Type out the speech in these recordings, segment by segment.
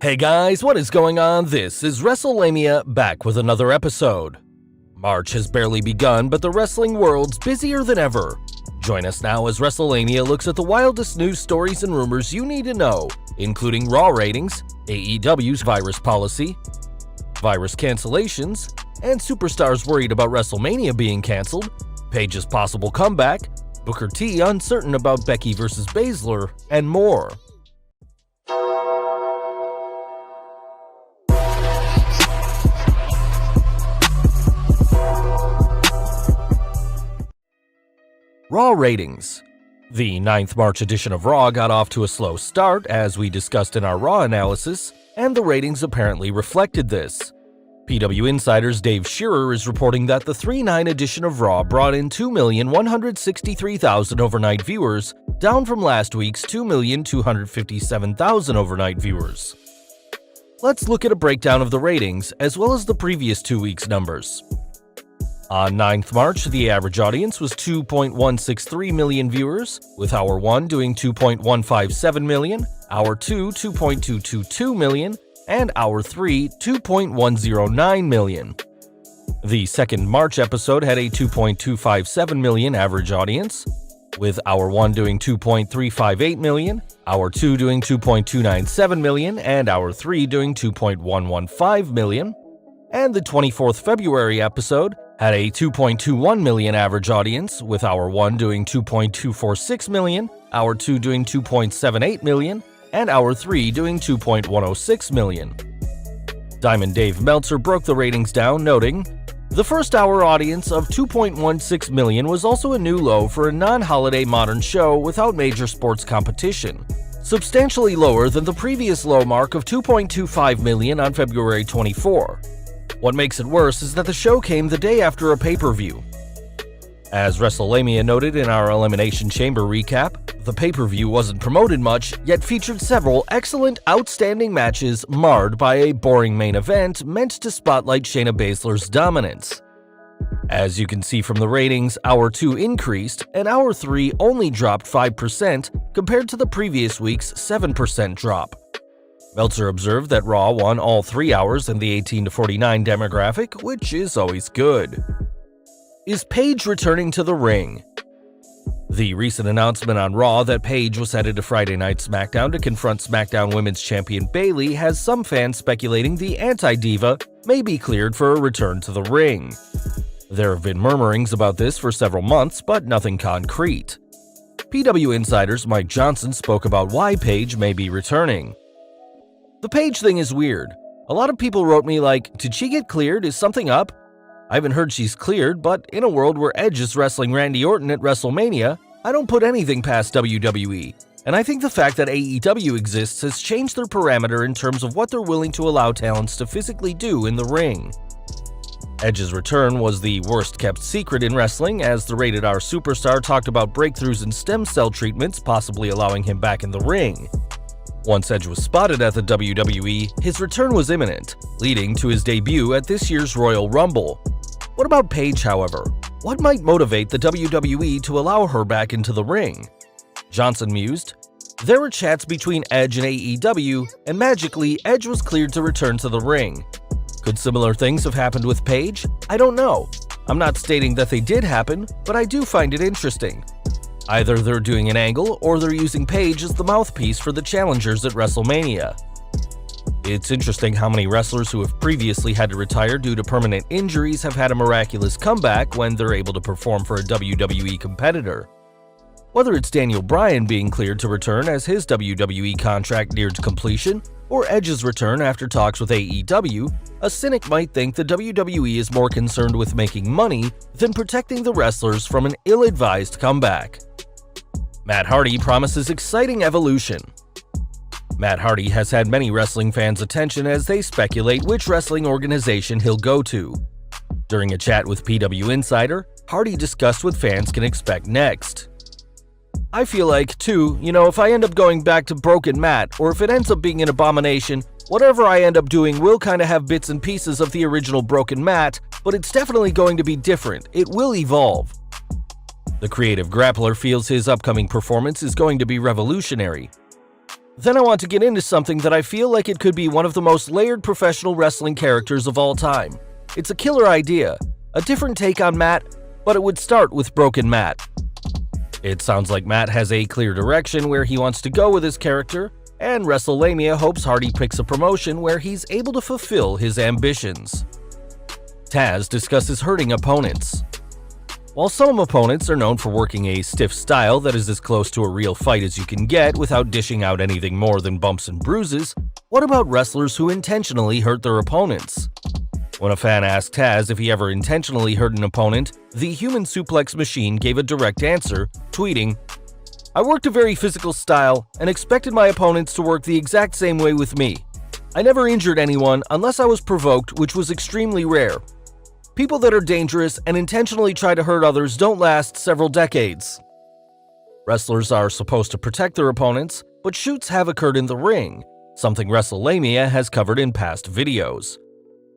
Hey guys, what is going on? This is Wrestlelamia back with another episode. March has barely begun, but the wrestling world's busier than ever. Join us now as Wrestlelamia looks at the wildest news stories and rumors you need to know, including Raw ratings, AEW's virus policy, virus cancellations, and superstars worried about WrestleMania being cancelled, Paige's possible comeback, Booker T uncertain about Becky vs. Baszler, and more. Raw ratings. The 9th March edition of Raw got off to a slow start, as we discussed in our Raw analysis, and the ratings apparently reflected this. PW Insider's Dave Shearer is reporting that the 3/9 edition of Raw brought in 2,163,000 overnight viewers, down from last week's 2,257,000 overnight viewers. Let's look at a breakdown of the ratings, as well as the previous 2 weeks' numbers. On 9th March, the average audience was 2.163 million viewers, with Hour 1 doing 2.157 million, Hour 2 2.222 million, and Hour 3 2.109 million. The 2nd March episode had a 2.257 million average audience, with Hour 1 doing 2.358 million, Hour 2 doing 2.297 million, and Hour 3 doing 2.115 million. And the 24th February episode had a 2.21 million average audience, with Hour 1 doing 2.246 million, Hour 2 doing 2.78 million, and Hour 3 doing 2.106 million. Diamond Dave Meltzer broke the ratings down, noting, "The first hour audience of 2.16 million was also a new low for a non-holiday modern show without major sports competition, substantially lower than the previous low mark of 2.25 million on February 24. What makes it worse is that the show came the day after a pay-per-view." As Wrestlelamia noted in our Elimination Chamber recap, the pay-per-view wasn't promoted much, yet featured several excellent, outstanding matches marred by a boring main event meant to spotlight Shayna Baszler's dominance. As you can see from the ratings, Hour 2 increased, and Hour 3 only dropped 5% compared to the previous week's 7% drop. Meltzer observed that Raw won all 3 hours in the 18 to 49 demographic, which is always good. Is Paige returning to the ring? The recent announcement on Raw that Paige was headed to Friday Night SmackDown to confront SmackDown Women's Champion Bayley has some fans speculating the anti-diva may be cleared for a return to the ring. There have been murmurings about this for several months, but nothing concrete. PW Insider's Mike Johnson spoke about why Paige may be returning. "The Paige thing is weird. A lot of people wrote me like, did she get cleared? Is something up? I haven't heard she's cleared, but in a world where Edge is wrestling Randy Orton at WrestleMania, I don't put anything past WWE, and I think the fact that AEW exists has changed their parameter in terms of what they're willing to allow talents to physically do in the ring." Edge's return was the worst-kept secret in wrestling, as the Rated R superstar talked about breakthroughs in stem cell treatments possibly allowing him back in the ring. Once Edge was spotted at the WWE, his return was imminent, leading to his debut at this year's Royal Rumble. What about Paige, however? What might motivate the WWE to allow her back into the ring? Johnson mused, "There were chats between Edge and AEW, and magically Edge was cleared to return to the ring. Could similar things have happened with Paige? I don't know. I'm not stating that they did happen, but I do find it interesting. Either they're doing an angle, or they're using Paige as the mouthpiece for the challengers at WrestleMania. It's interesting how many wrestlers who have previously had to retire due to permanent injuries have had a miraculous comeback when they're able to perform for a WWE competitor. Whether it's Daniel Bryan being cleared to return as his WWE contract neared completion, or Edge's return after talks with AEW, a cynic might think the WWE is more concerned with making money than protecting the wrestlers from an ill-advised comeback. Matt Hardy promises exciting evolution. Matt Hardy has had many wrestling fans' attention as they speculate which wrestling organization he'll go to. During a chat with PW Insider, Hardy discussed what fans can expect next. "I feel like, too, if I end up going back to Broken Matt, or if it ends up being an abomination, whatever I end up doing will kinda have bits and pieces of the original Broken Matt, but it's definitely going to be different. It will evolve." The creative grappler feels his upcoming performance is going to be revolutionary. Then I want to get into something that I feel like it could be one of the most layered professional wrestling characters of all time. It's a killer idea, a different take on Matt, but it would start with Broken Matt. It sounds like Matt has a clear direction where he wants to go with his character, and Wrestlelamia hopes Hardy picks a promotion where he's able to fulfill his ambitions. Tazz discusses hurting opponents. While some opponents are known for working a stiff style that is as close to a real fight as you can get without dishing out anything more than bumps and bruises, what about wrestlers who intentionally hurt their opponents? When a fan asked Tazz if he ever intentionally hurt an opponent, the Human Suplex Machine gave a direct answer, tweeting, "I worked a very physical style and expected my opponents to work the exact same way with me. I never injured anyone unless I was provoked, which was extremely rare. People that are dangerous and intentionally try to hurt others don't last several decades." Wrestlers are supposed to protect their opponents, but shoots have occurred in the ring, something Wrestlelamia has covered in past videos.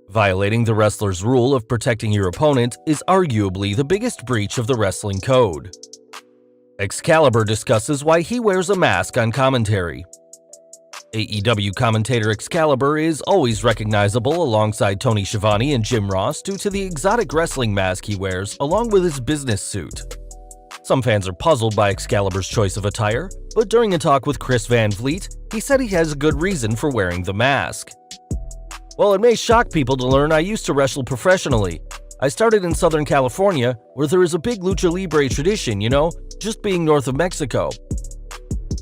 Violating the wrestler's rule of protecting your opponent is arguably the biggest breach of the wrestling code. Excalibur discusses why he wears a mask on commentary. AEW commentator Excalibur is always recognizable alongside Tony Schiavone and Jim Ross due to the exotic wrestling mask he wears along with his business suit. Some fans are puzzled by Excalibur's choice of attire, but during a talk with Chris Van Vliet, he said he has a good reason for wearing the mask. "Well, it may shock people to learn I used to wrestle professionally. I started in Southern California, where there is a big lucha libre tradition, just being north of Mexico.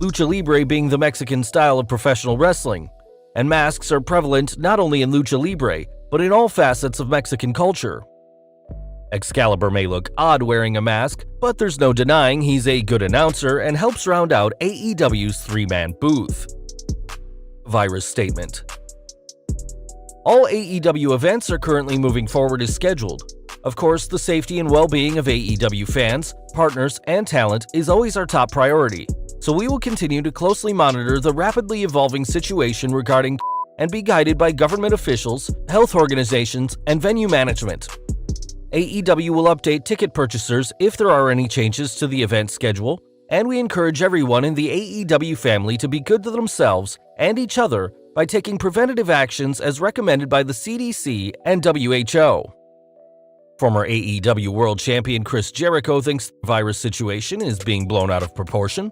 Lucha libre being the Mexican style of professional wrestling, and masks are prevalent not only in lucha libre, but in all facets of Mexican culture." Excalibur may look odd wearing a mask, but there's no denying he's a good announcer and helps round out AEW's three-man booth. Virus statement. All AEW events are currently moving forward as scheduled. Of course, the safety and well-being of AEW fans, partners, and talent is always our top priority, so we will continue to closely monitor the rapidly evolving situation regarding and be guided by government officials, health organizations, and venue management. AEW will update ticket purchasers if there are any changes to the event schedule, and we encourage everyone in the AEW family to be good to themselves and each other by taking preventative actions as recommended by the CDC and WHO. Former AEW World Champion Chris Jericho thinks the virus situation is being blown out of proportion.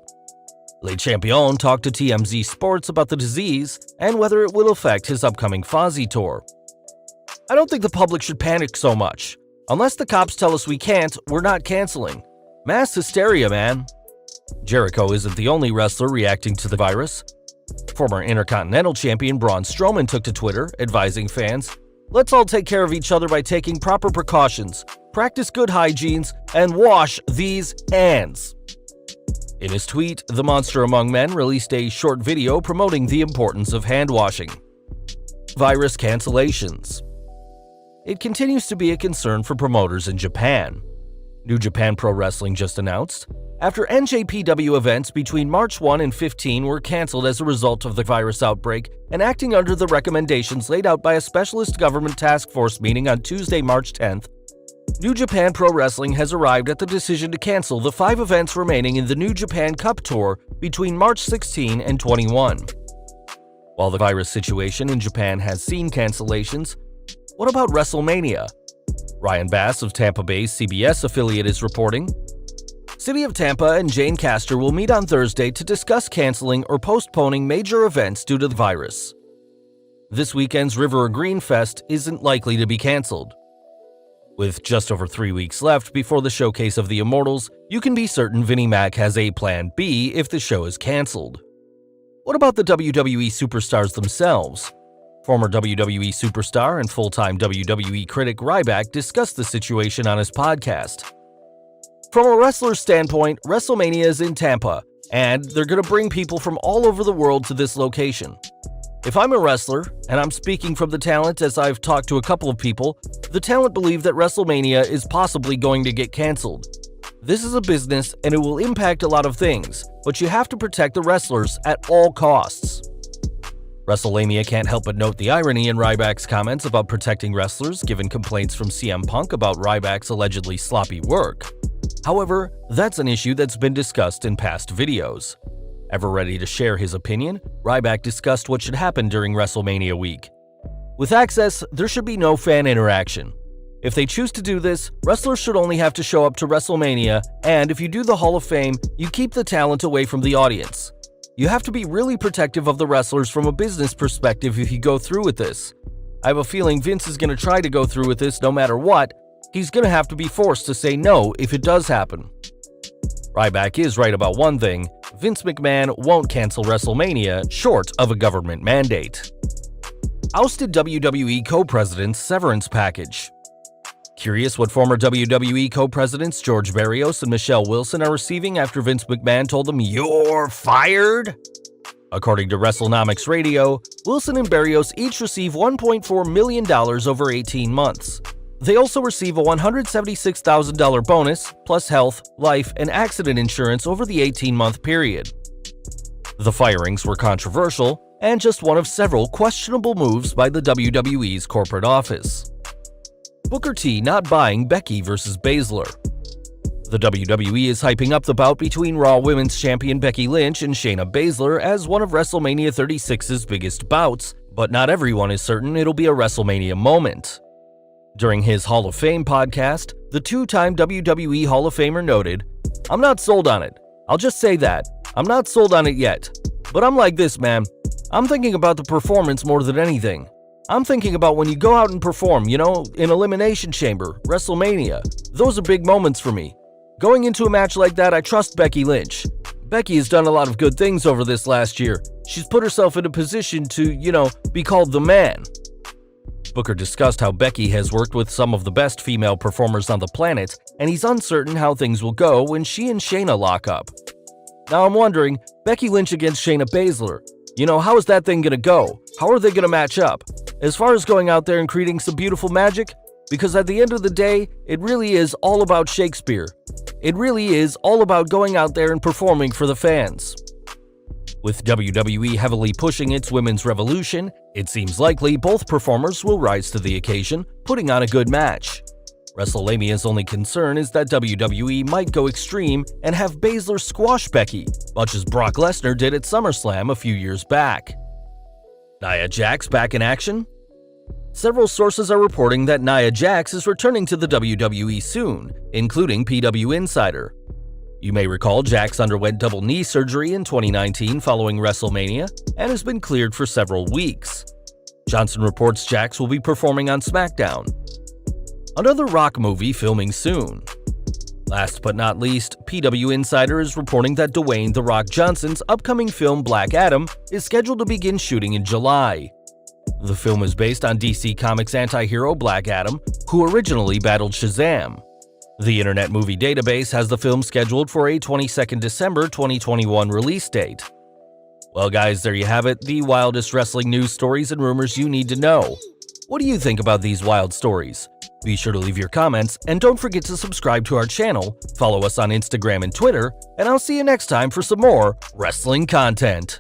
Le Champion talked to TMZ Sports about the disease and whether it will affect his upcoming Fozzy tour. "I don't think the public should panic so much. Unless the cops tell us we can't, we're not canceling. Mass hysteria, man." Jericho isn't the only wrestler reacting to the virus. Former Intercontinental Champion Braun Strowman took to Twitter, advising fans, "Let's all take care of each other by taking proper precautions, practice good hygienes, and wash these hands." In his tweet, the Monster Among Men released a short video promoting the importance of hand washing. Virus cancellations. It continues to be a concern for promoters in Japan. New Japan Pro Wrestling just announced, after NJPW events between March 1 and 15 were cancelled as a result of the virus outbreak and acting under the recommendations laid out by a specialist government task force meeting on Tuesday, March 10th, New Japan Pro Wrestling has arrived at the decision to cancel the 5 events remaining in the New Japan Cup Tour between March 16 and 21. While the virus situation in Japan has seen cancellations, what about Wrestlemania? Ryan Bass of Tampa Bay's CBS affiliate is reporting, City of Tampa and Jane Castor will meet on Thursday to discuss canceling or postponing major events due to the virus. This weekend's River of Green Fest isn't likely to be canceled. With just over 3 weeks left before the showcase of the Immortals, you can be certain Vinnie Mac has a plan B if the show is canceled. What about the WWE superstars themselves? Former WWE superstar and full-time WWE critic Ryback discussed the situation on his podcast. From a wrestler's standpoint, WrestleMania is in Tampa, and they're going to bring people from all over the world to this location. If I'm a wrestler, and I'm speaking from the talent as I've talked to a couple of people, the talent believe that WrestleMania is possibly going to get canceled. This is a business and it will impact a lot of things, but you have to protect the wrestlers at all costs. Wrestlelamia can't help but note the irony in Ryback's comments about protecting wrestlers given complaints from CM Punk about Ryback's allegedly sloppy work. However, that's an issue that's been discussed in past videos. Ever ready to share his opinion, Ryback discussed what should happen during WrestleMania week. With access, there should be no fan interaction. If they choose to do this, wrestlers should only have to show up to WrestleMania, and if you do the Hall of Fame, you keep the talent away from the audience. You have to be really protective of the wrestlers from a business perspective if you go through with this. I have a feeling Vince is going to try to go through with this no matter what. He's going to have to be forced to say no if it does happen. Ryback is right about one thing: Vince McMahon won't cancel WrestleMania short of a government mandate. Ousted WWE co-president's severance package. Curious what former WWE co-presidents George Barrios and Michelle Wilson are receiving after Vince McMahon told them, "You're fired"? According to WrestleNomics Radio, Wilson and Barrios each receive $1.4 million over 18 months. They also receive a $176,000 bonus, plus health, life, and accident insurance over the 18-month period. The firings were controversial and just one of several questionable moves by the WWE's corporate office. Booker T not buying Becky vs. Baszler. The WWE is hyping up the bout between Raw Women's Champion Becky Lynch and Shayna Baszler as one of WrestleMania 36's biggest bouts, but not everyone is certain it'll be a WrestleMania moment. During his Hall of Fame podcast, the two-time WWE Hall of Famer noted, "I'm not sold on it. I'll just say that. I'm not sold on it yet. But I'm like this, man. I'm thinking about the performance more than anything. I'm thinking about when you go out and perform, in Elimination Chamber, WrestleMania. Those are big moments for me. Going into a match like that, I trust Becky Lynch. Becky has done a lot of good things over this last year. She's put herself in a position to, be called the man." Booker discussed how Becky has worked with some of the best female performers on the planet, and he's uncertain how things will go when she and Shayna lock up. Now I'm wondering, Becky Lynch against Shayna Baszler, how is that thing gonna go? How are they gonna match up? As far as going out there and creating some beautiful magic? Because at the end of the day, it really is all about Shakespeare. It really is all about going out there and performing for the fans. With WWE heavily pushing its women's revolution, it seems likely both performers will rise to the occasion, putting on a good match. Wrestlemania's only concern is that WWE might go extreme and have Baszler squash Becky, much as Brock Lesnar did at SummerSlam a few years back. Nia Jax back in action? Several sources are reporting that Nia Jax is returning to the WWE soon, including PW Insider. You may recall Jax underwent double knee surgery in 2019 following WrestleMania and has been cleared for several weeks. Johnson reports Jax will be performing on SmackDown. Another Rock movie filming soon. Last but not least, PW Insider is reporting that Dwayne "The Rock" Johnson's upcoming film Black Adam is scheduled to begin shooting in July. The film is based on DC Comics anti-hero Black Adam, who originally battled Shazam. The Internet Movie Database has the film scheduled for a 22nd December 2021 release date. Well guys, there you have it, the wildest wrestling news stories and rumors you need to know. What do you think about these wild stories? Be sure to leave your comments, and don't forget to subscribe to our channel, follow us on Instagram and Twitter, and I'll see you next time for some more wrestling content.